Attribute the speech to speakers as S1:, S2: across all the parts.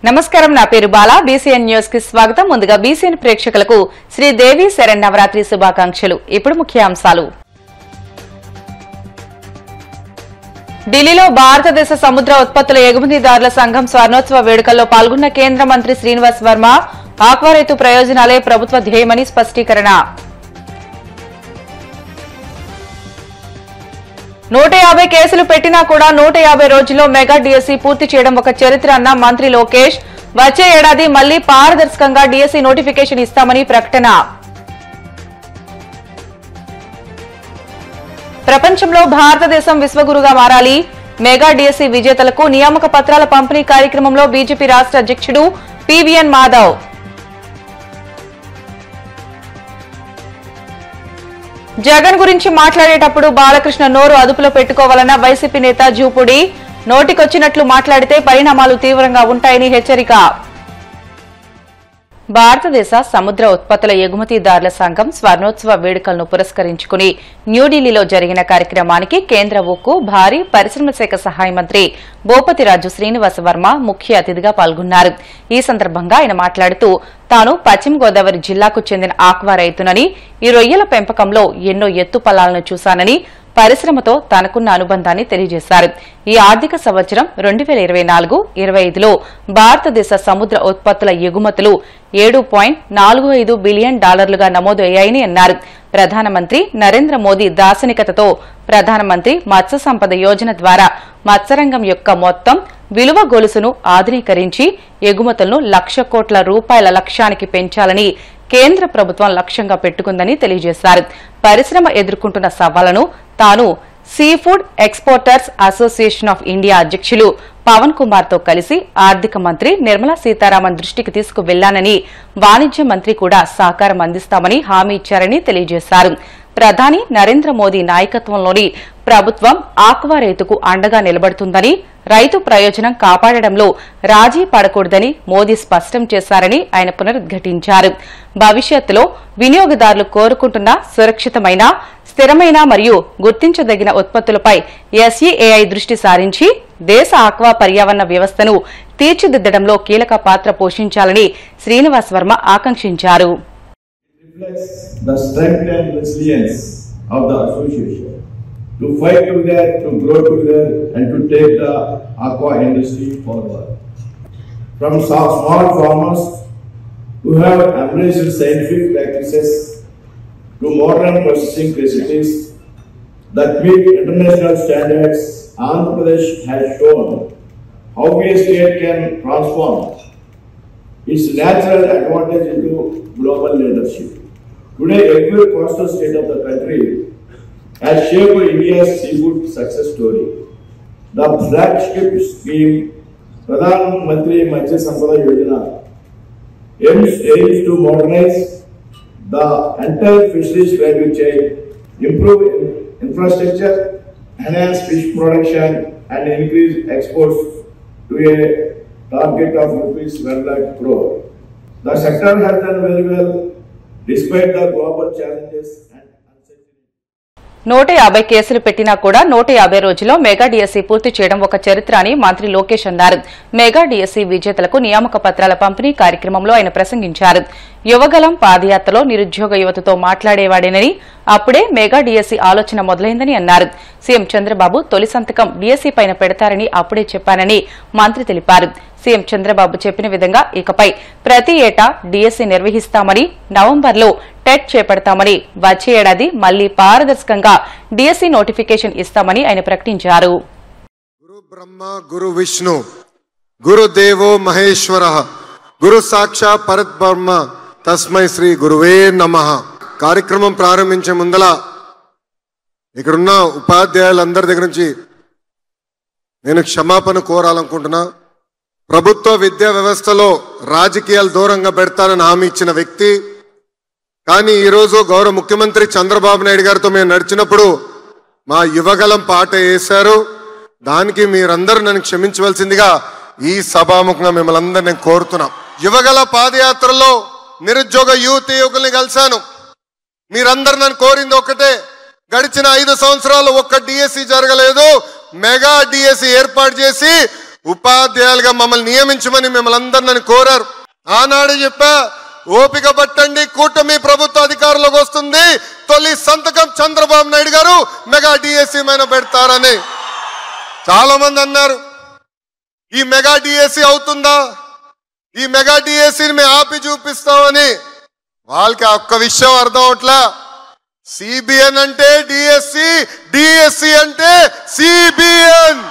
S1: నమస్కారం, నా పేరు బాలా. బీసీఎన్ న్యూస్ కి స్వాగతం. ముందుగా బీసీఎన్ ప్రేక్షకులకు శ్రీదేవి శరన్నవరాత్రి శుభాకాంక్షలు. ఇప్పుడు ముఖ్యాంశాలు. ఢిల్లీలో భారతదేశ సముద్ర ఉత్పత్తుల ఎగుమతిదారుల సంఘం స్వర్ణోత్సవ వేడుకల్లో పాల్గొన్న కేంద్ర మంత్రి శ్రీనివాస్ వర్మ ఆక్వా రైతు ప్రయోజనాలే ప్రభుత్వ ధ్యేయమని స్పష్టీకరణ. 150 కేసులు పెట్టినా కూడా 150 రోజుల్లో మెగా డిఎస్సీ పూర్తి చేయడం ఒక చరిత్ర అన్న మంత్రి లోకేష్. వచ్చే ఏడాది మళ్లీ పారదర్శకంగా డిఎస్సీ నోటిఫికేషన్ ఇస్తామని ప్రకటన. ప్రపంచంలో భారతదేశం విశ్వగురుగా మారాలి. మెగా డిఎస్సీ విజేతలకు నియామక పత్రాల పంపిణీ కార్యక్రమంలో బీజేపీ రాష్ట్ర అధ్యక్షుడు పివిఎన్ మాధవ్. జగన్ గురించి మాట్లాడేటప్పుడు బాలకృష్ణ నోరు అదుపులో పెట్టుకోవాలన్న వైసీపీ నేత జూపుడి. నోటికొచ్చినట్లు మాట్లాడితే పరిణామాలు తీవ్రంగా ఉంటాయని హెచ్చరిక. భారతదేశ సముద్ర ఉత్పత్తుల ఎగుమతిదారుల సంఘం స్వర్ణోత్సవ వేడుకలను పురస్కరించుకుని న్యూఢిల్లీలో జరిగిన కార్యక్రమానికి కేంద్ర ఉక్కు, భారీ పరిశ్రమల శాఖ సహాయ మంత్రి భూపతిరాజు శ్రీనివాస్ వర్మ ముఖ్య అతిథిగా పాల్గొన్నారు. ఈ సందర్భంగా ఆయన మాట్లాడుతూ తాను పశ్చిమ గోదావరి జిల్లాకు చెందిన ఆక్వా రైతునని, ఈ రొయ్యల పెంపకంలో ఎన్నో ఎత్తుపల్లాలను చూశానని, పరిశ్రమతో తనకున్న అనుబంధాన్ని తెలియజేశారు. ఈ ఆర్థిక సంవత్సరం 2024-25లో భారతదేశ సముద్ర ఉత్పత్తుల ఎగుమతులు $7.45 బిలియన్ నమోదు అయ్యాయని అన్నారు. ప్రధానమంత్రి నరేంద్ర మోదీ దార్శనికతతో ప్రధానమంత్రి మత్స్య సంపద యోజన ద్వారా మత్స్యరంగం యొక్క మొత్తం విలువ గొలుసును ఆధునీకరించి ఎగుమతులను ₹1,00,000 కోట్ల లక్ష్యానికి పెంచాలని కేంద్ర ప్రభుత్వం లక్ష్యంగా పెట్టుకుందని తెలియజేశారు. పరిశ్రమ ఎదుర్కొంటున్న సవాళ్లను తాను sea food exporters association of India అధ్యక్షులు పవన్ కుమార్ తో కలిసి ఆర్థిక మంత్రి నిర్మలా సీతారామన్ దృష్టికి తీసుకువెళ్లానని, వాణిజ్య మంత్రి కూడా సహకారం అందిస్తామని హామీ ఇచ్చారని తెలియజేశారు. ప్రధాని నరేంద్ర మోదీ నాయకత్వంలోని ప్రభుత్వం ఆక్వా రైతుకు అండగా నిలబడుతుందని, రైతు ప్రయోజనం కాపాడడంలో రాజీ పడకూడదని మోదీ స్పష్టం చేశారని ఆయన పునరుద్ఘాటించారు. భవిష్యత్తులో వినియోగదారులు కోరుకుంటున్న సురక్షితమైన, స్థిరమైన మరియు గుర్తించదగిన ఉత్పత్తులపై ఎస్ఈఏఐ దృష్టి సారించి దేశ ఆక్వా పర్యావరణ వ్యవస్థను తీర్చిదిద్దడంలో కీలక పాత్ర పోషించాలని శ్రీనివాస్ వర్మ ఆకాంక్షించారు.
S2: The strength and resilience of the association to fight together, to grow together, and to take the aqua industry forward. From small farmers who have embraced scientific practices to modern processing facilities that meet international standards, Andhra Pradesh has shown how a state can transform its natural advantage into global leadership. Today, every coastal state of the country has shaped India's seafood success story. The flagship scheme, Pradhan Mantri Matsya Sampada Yojana, aims to modernize the entire fisheries value chain, improve infrastructure, enhance fish production, and increase exports to a target of ₹1,00,000 crore. The sector has done very well despite the global challenges and uncertainty.
S1: 150 కేసులు పెట్టినా కూడా 150 రోజుల్లో mega DSC పూర్తి చేయడం ఒక చరిత్ర అని మంత్రి లోకేష్ అన్నారు. మెగా డిఎస్సీ విజేతలకు నియామక పత్రాల పంపిణీ కార్యక్రమంలో ఆయన ప్రసంగించారు. యువగలం పాదయాత్రలో నిరుద్యోగ యువతతో మాట్లాడేవాడేనని, అప్పుడే మెగా డిఎస్సీ ఆలోచన మొదలైందని అన్నారు. సీఎం చంద్రబాబు తొలి సంతకం డిఎస్సీ పైన పెడతారని అప్పుడే చెప్పానని మంత్రి తెలిపారు. సీఎం చంద్రబాబు చెప్పిన విధంగా ఇకపై ప్రతి ఏటా డిఎస్సీ నిర్వహిస్తామని, నవంబర్లో టెట్ చేపడతామని, వచ్చే ఏడాది మళ్లీ పారదర్శకంగా డిఎస్సీ నోటిఫికేషన్ ఇస్తామని ఆయన ప్రకటించారు.
S3: గురు బ్రహ్మ గురు విష్ణు గురుదేవో మహేశ్వర గురు సాక్షా పరబ్రహ్మ తస్మై శ్రీ గురువే నమః. కార్యక్రమం ప్రారంభించే ముందల ఇక్కడున్న ఉపాధ్యాయులందరి దగ్గర నుంచి నేను క్షమాపణ కోరాలనుకుంటున్నా. ప్రభుత్వ విద్యా వ్యవస్థలో రాజకీయాలు దూరంగా పెడతానని హామీ ఇచ్చిన వ్యక్తి, కానీ ఈరోజు గౌరవ ముఖ్యమంత్రి చంద్రబాబు నాయుడు గారితో మేము నడిచినప్పుడు మా యువగలం పాట వేశారు. దానికి మీరందరూ నన్ను క్షమించవలసిందిగా ఈ సభాముఖంగా మిమ్మల్ని అందరూ నేను కోరుతున్నాం. యువగల పాదయాత్రలో నిరుద్యోగ యువకుల్ని కలిశాను. మీరందరూ నన్ను కోరింది ఒకటే, గడిచిన 5 సంవత్సరాలు ఒక్క డిఎస్సి జరగలేదు, మెగా డిఎస్సి ఏర్పాటు చేసి ఉపాధ్యాయులుగా మమ్మల్ని నియమించమని మిమ్మల్ని అందరిని కోరారు. ఆనాడు చెప్పా, ఓపిక పట్టండి, కూటమి ప్రభుత్వ అధికారంలోకి వస్తుంది, తొలి సంతకం చంద్రబాబు నాయుడు గారు మెగా డిఎస్సి మీద పెడతారని. చాలా మంది అన్నారు, ఈ మెగా డిఎస్సి అవుతుందా, ఈ మెగా డిఎస్సిని మేము ఆపి చూపిస్తామని. వాళ్ళకి ఒక్క విషయం అర్థం అవట్లా. సిబిఎన్ అంటే డిఎస్సి, డిఎస్సి అంటే సిబిఎన్.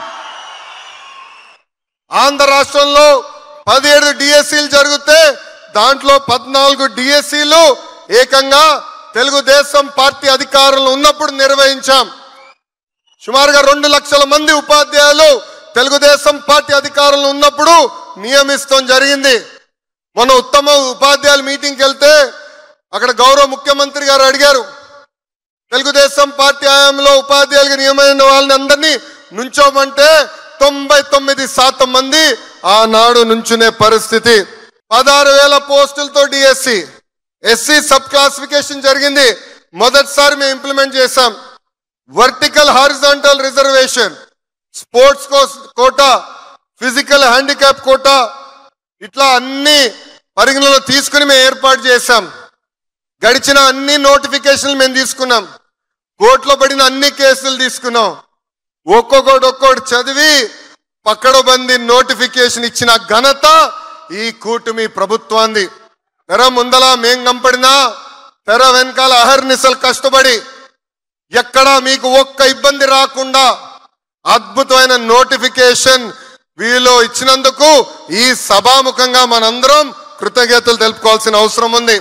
S3: ఆంధ్ర రాష్ట్రంలో 17 డిఎస్సీలు జరిగితే దాంట్లో 14 డిఎస్సీలు ఏకంగా తెలుగుదేశం పార్టీ అధికారంలో ఉన్నప్పుడు నిర్వహించాం. సుమారుగా 2 లక్షల మంది ఉపాధ్యాయులు తెలుగుదేశం పార్టీ అధికారంలో ఉన్నప్పుడు నియమిస్తాం జరిగింది. మొన్న ఉత్తమ ఉపాధ్యాయుల మీటింగ్కి వెళ్తే అక్కడ గౌరవ ముఖ్యమంత్రి గారు అడిగారు, తెలుగుదేశం పార్టీ హయాంలో ఉపాధ్యాయులుగా నియమైన వాళ్ళని అందరినీ నుంచోమంటే 99% మంది ఆనాడు నుంచునే పరిస్థితి. 16,000 పోస్టులతో డిఎస్సి, ఎస్సీ సబ్ క్లాసిఫికేషన్ జరిగింది, మొదటిసారి మేము ఇంప్లిమెంట్ చేశాం. Vertical horizontal reservation, sports quota, physical handicap quota, ఇట్లా అన్ని పరిగణలో తీసుకుని మేము ఏర్పాటు చేశాం. గడిచిన అన్ని నోటిఫికేషన్లు మేము తీసుకున్నాం, కోర్టులో పడిన అన్ని కేసులు తీసుకున్నాం. ఒక్కొక్కటి చదివి పక్కడబంది నోటిఫికేషన్ ఇచ్చిన ఘనత ఈ కూటమి ప్రభుత్వాన్ని. తెర ముందల మేం కంపడినా తెర వెనకాల అహర్నిశలు కష్టపడి ఎక్కడా మీకు ఒక్క ఇబ్బంది రాకుండా అద్భుతమైన నోటిఫికేషన్ వీళ్ళు ఇచ్చినందుకు ఈ సభాముఖంగా మనందరం కృతజ్ఞతలు తెలుపుకోవాల్సిన అవసరం ఉంది.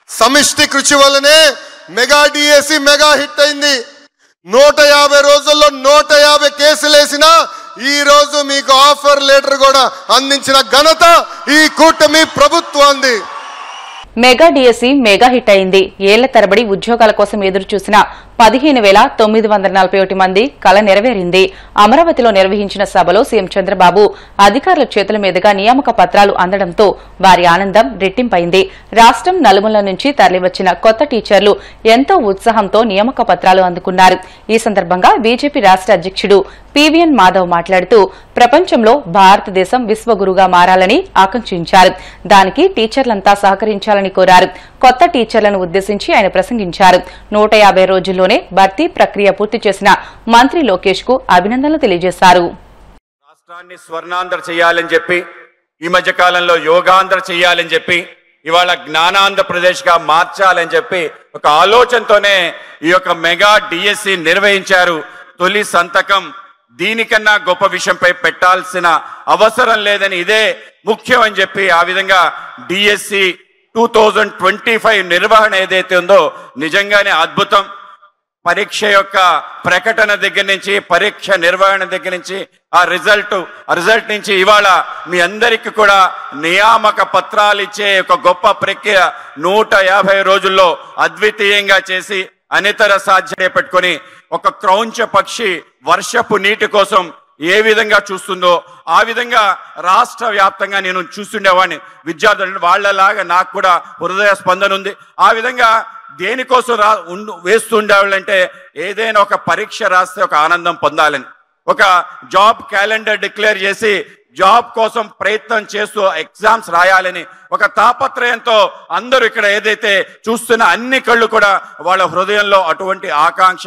S3: సమిష్టి కృషి వల్లనే మెగా డిఎస్సి మెగా హిట్ అయింది. 150 రోజుల్లో 150 కేసులు వేసినా ఈ రోజు మీకు ఆఫర్ లెటర్ కూడా అందించిన ఘనత ఈ కూటమి ప్రభుత్వాన్ని.
S1: మెగా డిఎస్సి మెగా హిట్ అయింది. ఏళ్ల తరబడి ఉద్యోగాల కోసం ఎదురు చూసిన 15,941 మంది కల నెరవేరింది. అమరావతిలో నిర్వహించిన సభలో సీఎం చంద్రబాబు అధికారుల చేతుల మీదుగా నియామక పత్రాలు అందడంతో వారి ఆనందం రెట్టింపైంది. రాష్ట్రం నలుమూలల నుంచి తరలివచ్చిన కొత్త టీచర్లు ఎంతో ఉత్సాహంతో నియామక పత్రాలు అందుకున్నారు. ఈ సందర్భంగా బీజేపీ రాష్ట్ర అధ్యక్షుడు పీవీఎన్ మాధవ్ మాట్లాడుతూ ప్రపంచంలో భారతదేశం విశ్వగురుగా మారాలని ఆకాంక్షించారు. దానికి టీచర్లంతా సహకరించాలని కోరారు. కొత్త టీచర్లను ఉద్దేశించి ఆయన ప్రసంగించారు. 150 రోజుల్లోనే భర్తీ ప్రక్రియ పూర్తి చేసిన మంత్రి లోకేష్ కు అభినందనలు తెలియజేశారు.
S4: రాష్ట్రాన్ని స్వర్ణాంధ్ర చేయాలని చెప్పి, ఈ మధ్య కాలంలో యోగాంధ్ర చేయాలని చెప్పి, ఇవాళ జ్ఞానాంధ్రప్రదేశ్ గా మార్చాలని చెప్పి ఒక ఆలోచనతోనే ఈ యొక్క మెగా డిఎస్సి నిర్వహించారు. తొలి సంతకం దీనికన్నా గొప్ప విషయంపై పెట్టాల్సిన అవసరం లేదని, ఇదే ముఖ్యం అని చెప్పి ఆ విధంగా డిఎస్సి 2025 నిర్వహణ ఏదైతే ఉందో నిజంగానే అద్భుతం. పరీక్ష యొక్క ప్రకటన దగ్గర నుంచి, పరీక్ష నిర్వహణ దగ్గర నుంచి, ఆ రిజల్ట్ నుంచి ఇవాళ మీ అందరికీ కూడా నియామక పత్రాలు ఇచ్చే ఒక గొప్ప ప్రక్రియ 150 రోజుల్లో అద్వితీయంగా చేసి అనితర సాధ్యత పెట్టుకొని ఒక క్రౌంచ పక్షి వర్షపు నీటి కోసం ఏ విధంగా చూస్తుందో ఆ విధంగా రాష్ట్ర వ్యాప్తంగా నేను చూస్తుండేవాడిని. విద్యార్థులు వాళ్ళలాగా నాకు కూడా హృదయ స్పందన ఉంది. ఆ విధంగా దేనికోసం వేస్తుండేవాళ్ళంటే ఏదైనా ఒక పరీక్ష రాస్తే ఒక ఆనందం పొందాలని, ఒక జాబ్ క్యాలెండర్ డిక్లేర్ చేసి జాబ్ కోసం ప్రయత్నం చేస్తూ ఎగ్జామ్స్ రాయాలని ఒక తాపత్రయంతో అందరూ ఇక్కడ ఏదైతే చూస్తున్న అన్ని కళ్ళు కూడా వాళ్ళ హృదయంలో అటువంటి ఆకాంక్ష,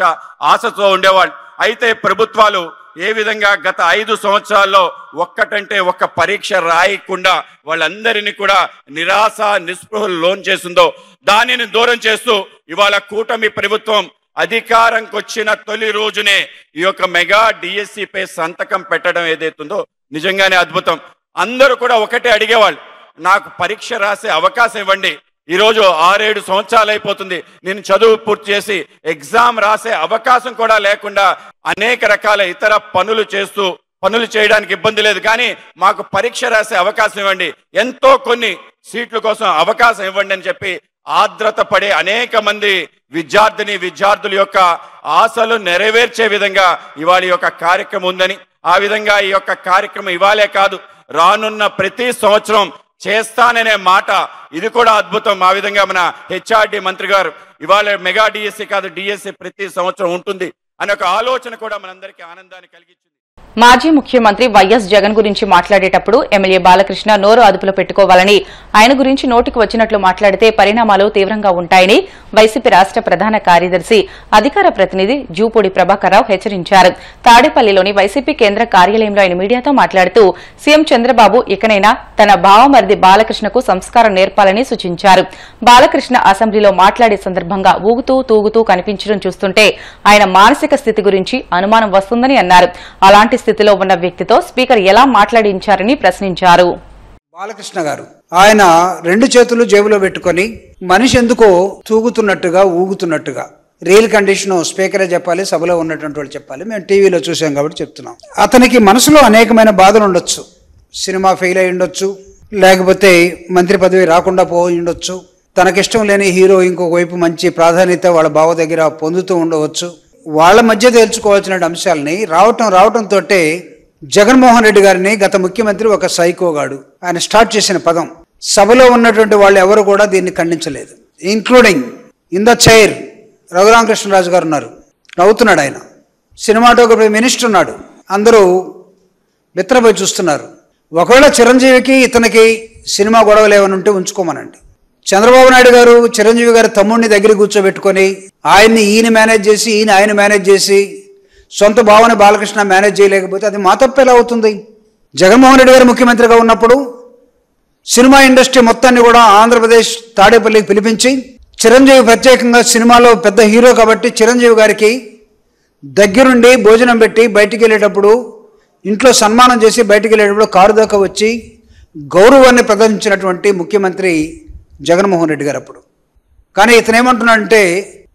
S4: ఆశతో ఉండేవాళ్ళు. అయితే ప్రభుత్వాలు ఏ విధంగా గత 5 సంవత్సరాల్లో ఒక్కటంటే ఒక్క పరీక్ష రాయకుండా వాళ్ళందరినీ కూడా నిరాశ నిస్పృహలు లోన్ చేసిందో దానిని దూరం చేస్తూ ఇవాళ కూటమి ప్రభుత్వం అధికారంకి వచ్చిన తొలి రోజునే ఈ యొక్క మెగా డిఎస్సి పై సంతకం పెట్టడం ఏదైతుందో నిజంగానే అద్భుతం. అందరూ కూడా ఒకటే అడిగేవాళ్ళు, నాకు పరీక్ష రాసే అవకాశం ఇవ్వండి. ఈరోజు 6-7 సంవత్సరాలు అయిపోతుంది నేను చదువు పూర్తి చేసి ఎగ్జామ్ రాసే అవకాశం కూడా లేకుండా అనేక రకాల ఇతర పనులు చేయడానికి ఇబ్బంది లేదు, కానీ మాకు పరీక్ష రాసే అవకాశం ఇవ్వండి, ఎంతో కొన్ని సీట్ల కోసం అవకాశం ఇవ్వండి అని చెప్పి ఆర్ద్రత పడే అనేక మంది విద్యార్థుల యొక్క ఆశలు నెరవేర్చే విధంగా ఇవాళ యొక్క కార్యక్రమం ఉందని, ఆ విధంగా ఈ యొక్క కార్యక్రమం ఇవాళే కాదు రానున్న ప్రతి సంవత్సరం చేస్తాననే మాట ఇది కూడా అద్భుతం. ఆ విధంగా మన హెచ్ఆర్డి మంత్రి గారు ఇవాళ మెగా డిఎస్సి కాదు డిఎస్సి ప్రతి సంవత్సరం ఉంటుంది అనే ఒక ఆలోచన కూడా మనందరికీ ఆనందాన్ని కలిగించింది.
S1: మాజీ ముఖ్యమంత్రి వైఎస్ జగన్ గురించి మాట్లాడేటప్పుడు ఎమ్మెల్యే బాలకృష్ణ నోరు అదుపులో పెట్టుకోవాలని, ఆయన గురించి నోటికి వచ్చినట్లు మాట్లాడితే పరిణామాలు తీవ్రంగా ఉంటాయని వైసీపీ రాష్ట ప్రధాన కార్యదర్శి అధికార ప్రతినిధి జూపూడి ప్రభాకర్రావు హెచ్చరించారు. తాడేపల్లిలోని వైసీపీ కేంద్ర కార్యాలయంలో ఆయన మీడియాతో మాట్లాడుతూ సీఎం చంద్రబాబు ఇకనైనా తన బావమరిది బాలకృష్ణకు సంస్కారం నేర్పాలని సూచించారు. బాలకృష్ణ అసెంబ్లీలో మాట్లాడే సందర్భంగా ఊగుతూ తూగుతూ కనిపించడం చూస్తుంటే ఆయన మానసిక స్థితి గురించి అనుమానం వస్తుందని అన్నారు. అలాంటి స్థితిలో ఉన్న వ్యక్తితో స్పీకర్ ఎలా మాట్లాడించారని ప్రశ్నించారు.
S5: బాలకృష్ణ గారు ఆయన 2 చేతులు జేబులో పెట్టుకొని మనిషి ఎందుకో తూగుతున్నట్టుగా ఊగుతున్నట్టుగా రియల్ కండిషన్ స్పీకరే చెప్పాలి, సభలో ఉన్నటువంటి వాళ్ళు చెప్పాలి. మేము టీవీలో చూసాం కాబట్టి చెప్తున్నాం. అతనికి మనసులో అనేకమైన బాధలు ఉండొచ్చు. సినిమా ఫెయిల్ అయి ఉండొచ్చు, లేకపోతే మంత్రి పదవి రాకుండా పోయి ఉండొచ్చు, తనకిష్టం లేని హీరో ఇంకొక వైపు మంచి ప్రాధాన్యత వాళ్ళ బావ దగ్గర పొందుతూ ఉండవచ్చు. వాళ్ళ మధ్య తేల్చుకోవాల్సిన అంశాలని రావటంతో జగన్మోహన్ రెడ్డి గారిని గత ముఖ్యమంత్రి ఒక సైకోగాడు ఆయన స్టార్ట్ చేసిన పదం. సభలో ఉన్నటువంటి వాళ్ళు ఎవరు కూడా దీన్ని ఖండించలేదు, including in the chair Raghuramakrishnaraju గారు ఉన్నారు, నవ్వుతున్నాడు ఆయన. సినిమాటోగ్రఫీ మినిస్టర్ ఉన్నాడు, అందరూ మిత్రపోయి చూస్తున్నారు. ఒకవేళ చిరంజీవికి ఇతనికి సినిమా గొడవలు ఏమైనా ఉంటే ఉంచుకోమనండి. చంద్రబాబు నాయుడు గారు చిరంజీవి గారి తమ్ముడిని దగ్గర కూర్చోబెట్టుకొని ఆయన్ని ఈయన మేనేజ్ చేసి ఆయన మేనేజ్ చేసి సొంత భావన బాలకృష్ణ మేనేజ్ చేయలేకపోతే అది మా తప్పు ఎలా అవుతుంది? జగన్మోహన్ రెడ్డి గారు ముఖ్యమంత్రిగా ఉన్నప్పుడు సినిమా ఇండస్ట్రీ మొత్తాన్ని కూడా ఆంధ్రప్రదేశ్ తాడేపల్లికి పిలిపించి చిరంజీవి ప్రత్యేకంగా సినిమాలో పెద్ద హీరో కాబట్టి చిరంజీవి గారికి దగ్గరుండి భోజనం పెట్టి బయటికి వెళ్ళేటప్పుడు ఇంట్లో సన్మానం చేసి బయటికి వెళ్ళేటప్పుడు కారు దాకా వచ్చి గౌరవాన్ని ప్రదర్శించినటువంటి ముఖ్యమంత్రి జగన్మోహన్ రెడ్డి గారు అప్పుడు. కానీ ఇతను ఏమంటున్నాడంటే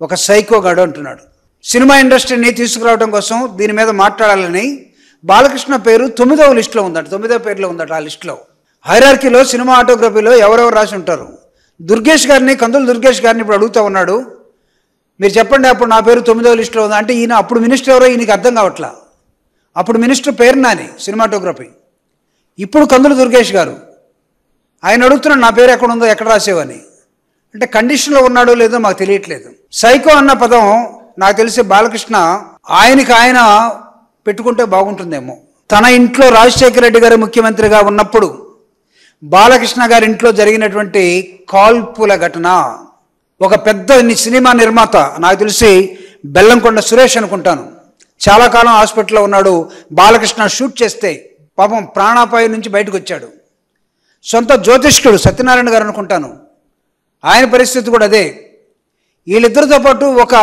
S5: ఒక సైకోగాడు అంటున్నాడు. సినిమా ఇండస్ట్రీని తీసుకురావడం కోసం దీని మీద మాట్లాడాలని బాలకృష్ణ పేరు 9వ లిస్టులో ఉందట, 9వ పేరులో ఉందట. ఆ లిస్టులో హైరార్కీలో సినిమా ఆటోగ్రఫీలో ఎవరెవరు రాసి ఉంటారు. దుర్గేష్ గారిని, కందుల దుర్గేష్ గారిని ఇప్పుడు అడుగుతూ ఉన్నాడు, మీరు చెప్పండి అప్పుడు నా పేరు 9వ లిస్టులో ఉంది అంటే. ఈయన అప్పుడు మినిస్టర్ ఎవరో ఈయనకి అర్థం కావట్లా. అప్పుడు మినిస్టర్ పేరు నాని సినిమాటోగ్రఫీ, ఇప్పుడు కందుల దుర్గేష్ గారు. ఆయన అడుగుతున్నాడు నా పేరు ఎక్కడ ఉందో, ఎక్కడ రాసేవని. అంటే కండిషన్లో ఉన్నాడో లేదో మాకు తెలియట్లేదు. సైకో అన్న పదం నాకు తెలిసి బాలకృష్ణ ఆయనకి ఆయన పెట్టుకుంటే బాగుంటుందేమో. తన ఇంట్లో రాజశేఖర రెడ్డి గారు ముఖ్యమంత్రిగా ఉన్నప్పుడు బాలకృష్ణ గారి ఇంట్లో జరిగినటువంటి కాల్పుల ఘటన, ఒక పెద్ద సినిమా నిర్మాత నాకు తెలిసి బెల్లంకొండ సురేష్ అనుకుంటాను, చాలా కాలం హాస్పిటల్లో ఉన్నాడు. బాలకృష్ణ షూట్ చేస్తే పాపం ప్రాణాపాయం నుంచి బయటకు వచ్చాడు. సొంత జ్యోతిష్కుడు సత్యనారాయణ గారు అనుకుంటాను, ఆయన పరిస్థితి కూడా అదే. వీళ్ళిద్దరితో పాటు ఒక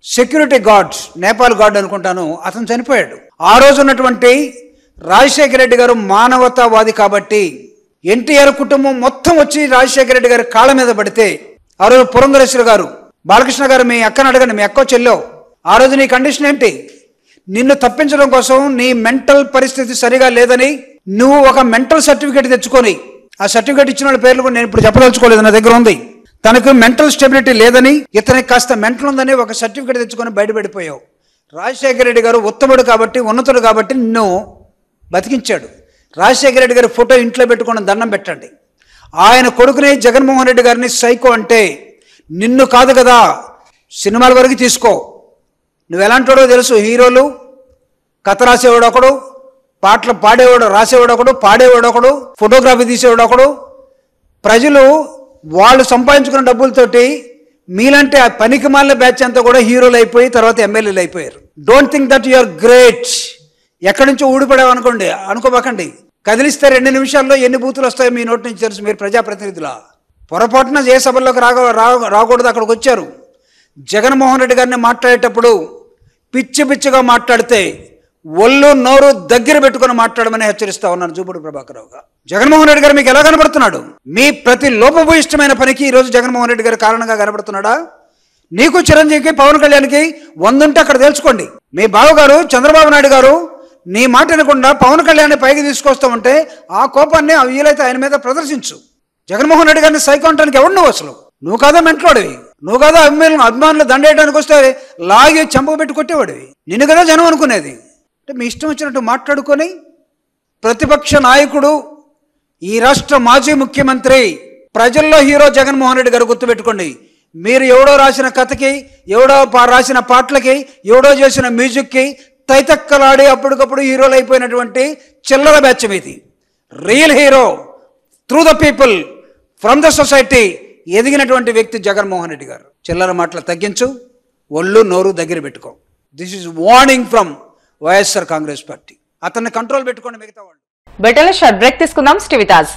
S5: సెక్యూరిటీ గార్డ్స్, నేపాల్ గార్డ్ అనుకుంటాను, అతను చనిపోయాడు. ఆ రోజు ఉన్నటువంటి రాజశేఖర రెడ్డి గారు మానవతావాది కాబట్టి ఎన్టీఆర్ కుటుంబం మొత్తం వచ్చి రాజశేఖర రెడ్డి గారి కాళ్ళ మీద పడితే ఆ రోజు పురంధరేశ్వర గారు, బాలకృష్ణ గారు మీ అక్కని అడగండి, మీ అక్క చెల్లో ఆ రోజు నీ కండిషన్ ఏంటి? నిన్ను తప్పించడం కోసం నీ మెంటల్ పరిస్థితి సరిగా లేదని నువ్వు ఒక మెంటల్ సర్టిఫికేట్ తెచ్చుకొని, ఆ సర్టిఫికేట్ ఇచ్చిన వాళ్ళ పేర్లు కూడా నేను ఇప్పుడు చెప్పదలుచుకోలేదు, నా దగ్గర ఉంది. తనకు మెంటల్ స్టెబిలిటీ లేదని, ఇతనికి కాస్త మెంటల్ ఉందని ఒక సర్టిఫికేట్ తెచ్చుకొని బయటపడిపోయావు. రాజశేఖర రెడ్డి గారు ఉత్తముడు కాబట్టి, ఉన్నతుడు కాబట్టి నిన్ను బతికించాడు. రాజశేఖర రెడ్డి గారి ఫోటో ఇంట్లో పెట్టుకొని దండం పెట్టండి. ఆయన కొడుకుని జగన్మోహన్ రెడ్డి గారిని సైకో అంటే నిన్ను కాదు కదా, సినిమాల వరకు తీసుకో. నువ్వు ఎలాంటివాడో తెలుసు. హీరోలు కథ రాసేవాడు ఒకడు, పాటలు పాడేవాడు రాసేవాడు ఒకడు, పాడేవాడు ఒకడు, ఫోటోగ్రఫీ తీసేవాడు ఒకడు. ప్రజలు వాళ్ళు సంపాదించుకున్న డబ్బులతోటి మీలాంటి ఆ పనికి మాలిన బ్యాచ్ అంతా కూడా హీరోలు అయిపోయి తర్వాత ఎమ్మెల్యేలు అయిపోయారు. Don't think that you are great. ఎక్కడి నుంచో ఊడిపడావు అనుకోబాకండి. కదిలిస్తే 2 నిమిషాల్లో ఎన్ని బూతులు వస్తాయో మీ నోటి నుంచి తెలుసు. మీరు ప్రజాప్రతినిధులా? పొరపాటున ఏ సభల్లోకి రాకూడదు. అక్కడికి వచ్చారు. జగన్మోహన్ రెడ్డి గారిని మాట్లాడేటప్పుడు పిచ్చిగా మాట్లాడితే ఒళ్ళు నోరు దగ్గర పెట్టుకుని మాట్లాడమని హెచ్చరిస్తా ఉన్నాను జూపూడి ప్రభాకర్రావుగా. జగన్మోహన్ రెడ్డి గారు మీకు ఎలా కనబడుతున్నాడు? మీ ప్రతి లోపభూయిష్టమైన పనికి ఈరోజు జగన్మోహన్ రెడ్డి గారు కారణంగా కనబడుతున్నాడా? నీకు చిరంజీవికి పవన్ కళ్యాణ్కి 100 ఉంటే అక్కడ తెలుసుకోండి. మీ బావగారు చంద్రబాబు నాయుడు గారు నీ మాట వినకుండా పవన్ కళ్యాణ్ని పైకి తీసుకొస్తామంటే ఆ కోపాన్ని వీలైతే ఆయన మీద ప్రదర్శించు. జగన్మోహన్ రెడ్డి గారిని సైకో అంటానికి ఎవడు నువ్వు? అసలు నువ్వు కాదా మెంట్లోడివి? నువ్వు కాదా అభిమానులు దండేయడానికి వస్తే లాగి చెంప పెట్టి కొట్టేవాడివి? నిన్ను కదా జనం అనుకునేది. అంటే మీ ఇష్టం వచ్చినట్టు మాట్లాడుకొని ప్రతిపక్ష నాయకుడు, ఈ రాష్ట్ర మాజీ ముఖ్యమంత్రి, ప్రజల్లో హీరో జగన్మోహన్ రెడ్డి గారు గుర్తుపెట్టుకోండి. మీరు ఎవడో రాసిన కథకి, ఎవడో రాసిన పాటలకి, ఎవడో చేసిన మ్యూజిక్కి తైతక్కలాడి అప్పటికప్పుడు హీరోలు అయిపోయినటువంటి చిల్లర బ్యాచ్ ఇది. Real hero through the people from the society ఎదిగినటువంటి వ్యక్తి జగన్మోహన్ రెడ్డి గారు. చిల్లర మాటలు తగ్గించు, ఒళ్ళు నోరు దగ్గర పెట్టుకో. This is warning from YSR Congress party. అతన్ని కంట్రోల్ పెట్టుకోండి మిగతా వాళ్ళు.
S1: బెటల్ షార్ట్ బ్రేక్ తీసుకుందాం. స్టివితాజ్